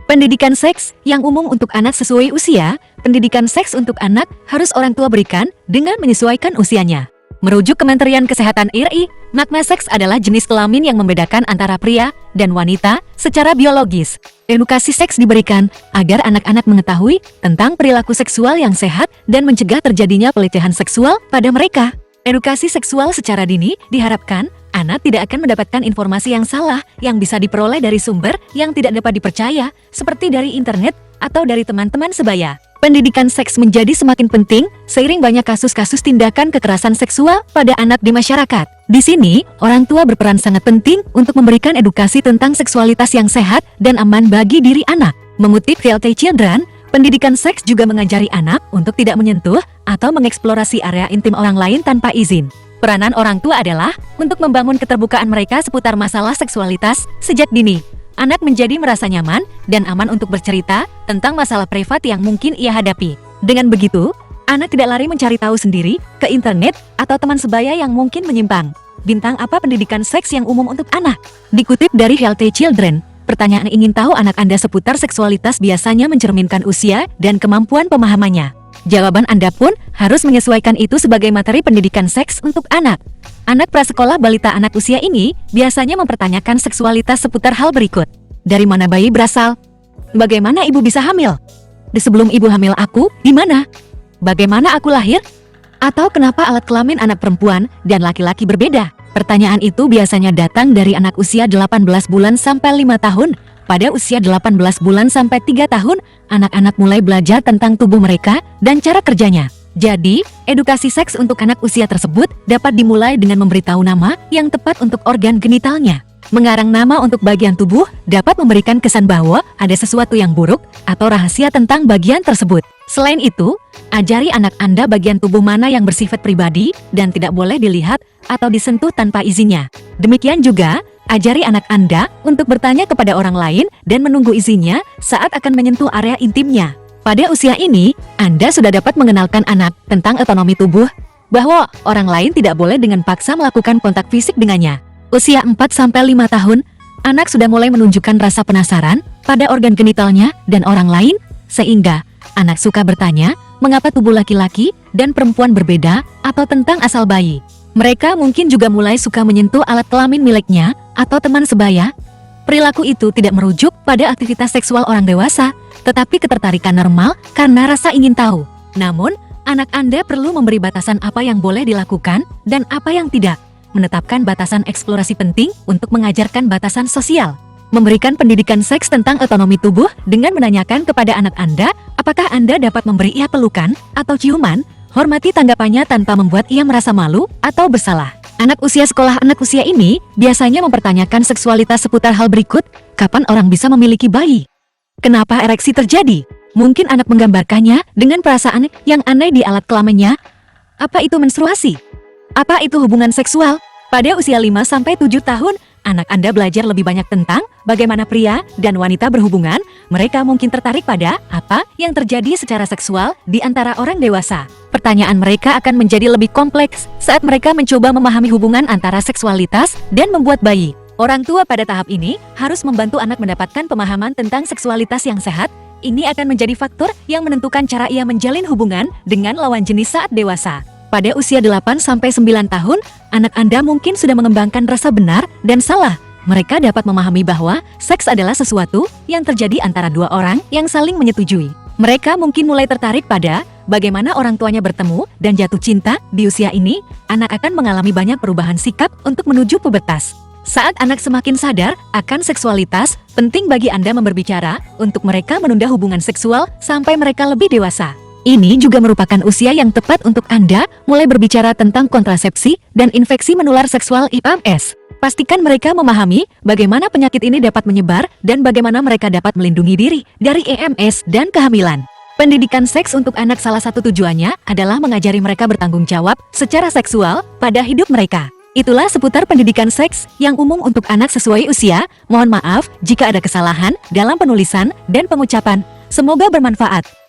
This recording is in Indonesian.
Pendidikan seks yang umum untuk anak sesuai usia. Pendidikan seks untuk anak harus orang tua berikan dengan menyesuaikan usianya. Merujuk Kementerian Kesehatan RI, makna seks adalah jenis kelamin yang membedakan antara pria dan wanita secara biologis. Edukasi seks diberikan agar anak-anak mengetahui tentang perilaku seksual yang sehat dan mencegah terjadinya pelecehan seksual pada mereka. Edukasi seksual secara dini diharapkan anak tidak akan mendapatkan informasi yang salah yang bisa diperoleh dari sumber yang tidak dapat dipercaya, seperti dari internet atau dari teman-teman sebaya. Pendidikan seks menjadi semakin penting seiring banyak kasus-kasus tindakan kekerasan seksual pada anak di masyarakat. Di sini, orang tua berperan sangat penting untuk memberikan edukasi tentang seksualitas yang sehat dan aman bagi diri anak. Mengutip VLT Children, pendidikan seks juga mengajari anak untuk tidak menyentuh atau mengeksplorasi area intim orang lain tanpa izin. Peranan orang tua adalah untuk membangun keterbukaan mereka seputar masalah seksualitas sejak dini. Anak menjadi merasa nyaman dan aman untuk bercerita tentang masalah privat yang mungkin ia hadapi. Dengan begitu, anak tidak lari mencari tahu sendiri ke internet atau teman sebaya yang mungkin menyimpang. Bintang apa pendidikan seks yang umum untuk anak? Dikutip dari Healthy Children, pertanyaan ingin tahu anak Anda seputar seksualitas biasanya mencerminkan usia dan kemampuan pemahamannya. Jawaban Anda pun harus menyesuaikan itu sebagai materi pendidikan seks untuk anak. Anak prasekolah balita anak usia ini biasanya mempertanyakan seksualitas seputar hal berikut. Dari mana bayi berasal? Bagaimana ibu bisa hamil? Di sebelum ibu hamil aku, di mana? Bagaimana aku lahir? Atau kenapa alat kelamin anak perempuan dan laki-laki berbeda? Pertanyaan itu biasanya datang dari anak usia 18 bulan sampai 5 tahun. Pada usia 18 bulan sampai 3 tahun, anak-anak mulai belajar tentang tubuh mereka dan cara kerjanya. Jadi, edukasi seks untuk anak usia tersebut dapat dimulai dengan memberitahu nama yang tepat untuk organ genitalnya. Mengarang nama untuk bagian tubuh dapat memberikan kesan bahwa ada sesuatu yang buruk atau rahasia tentang bagian tersebut. Selain itu, ajari anak Anda bagian tubuh mana yang bersifat pribadi dan tidak boleh dilihat atau disentuh tanpa izinnya. Demikian juga, ajari anak Anda untuk bertanya kepada orang lain dan menunggu izinnya saat akan menyentuh area intimnya. Pada usia ini, Anda sudah dapat mengenalkan anak tentang otonomi tubuh, bahwa orang lain tidak boleh dengan paksa melakukan kontak fisik dengannya. Usia 4-5 tahun, anak sudah mulai menunjukkan rasa penasaran pada organ genitalnya dan orang lain, sehingga anak suka bertanya mengapa tubuh laki-laki dan perempuan berbeda atau tentang asal bayi. Mereka mungkin juga mulai suka menyentuh alat kelamin miliknya atau teman sebaya. Perilaku itu tidak merujuk pada aktivitas seksual orang dewasa, tetapi ketertarikan normal karena rasa ingin tahu. Namun, anak Anda perlu memberi batasan apa yang boleh dilakukan dan apa yang tidak. Menetapkan batasan eksplorasi penting untuk mengajarkan batasan sosial. Memberikan pendidikan seks tentang otonomi tubuh dengan menanyakan kepada anak Anda, apakah Anda dapat memberi ia pelukan atau ciuman. Hormati tanggapannya tanpa membuat ia merasa malu atau bersalah. Anak usia sekolah anak usia ini biasanya mempertanyakan seksualitas seputar hal berikut, kapan orang bisa memiliki bayi? Kenapa ereksi terjadi? Mungkin anak menggambarkannya dengan perasaan yang aneh di alat kelaminnya. Apa itu menstruasi? Apa itu hubungan seksual? Pada usia 5-7 tahun, anak Anda belajar lebih banyak tentang bagaimana pria dan wanita berhubungan. Mereka mungkin tertarik pada apa yang terjadi secara seksual di antara orang dewasa. Pertanyaan mereka akan menjadi lebih kompleks saat mereka mencoba memahami hubungan antara seksualitas dan membuat bayi. Orang tua pada tahap ini harus membantu anak mendapatkan pemahaman tentang seksualitas yang sehat. Ini akan menjadi faktor yang menentukan cara ia menjalin hubungan dengan lawan jenis saat dewasa. Pada usia 8-9 tahun, anak Anda mungkin sudah mengembangkan rasa benar dan salah. Mereka dapat memahami bahwa seks adalah sesuatu yang terjadi antara dua orang yang saling menyetujui. Mereka mungkin mulai tertarik pada bagaimana orang tuanya bertemu dan jatuh cinta. Di usia ini, anak akan mengalami banyak perubahan sikap untuk menuju pubertas. Saat anak semakin sadar akan seksualitas, penting bagi Anda memberbicara untuk mereka menunda hubungan seksual sampai mereka lebih dewasa. Ini juga merupakan usia yang tepat untuk Anda mulai berbicara tentang kontrasepsi dan infeksi menular seksual (IPMS). Pastikan mereka memahami bagaimana penyakit ini dapat menyebar dan bagaimana mereka dapat melindungi diri dari EMS dan kehamilan. Pendidikan seks untuk anak salah satu tujuannya adalah mengajari mereka bertanggung jawab secara seksual pada hidup mereka. Itulah seputar pendidikan seks yang umum untuk anak sesuai usia. Mohon maaf jika ada kesalahan dalam penulisan dan pengucapan. Semoga bermanfaat.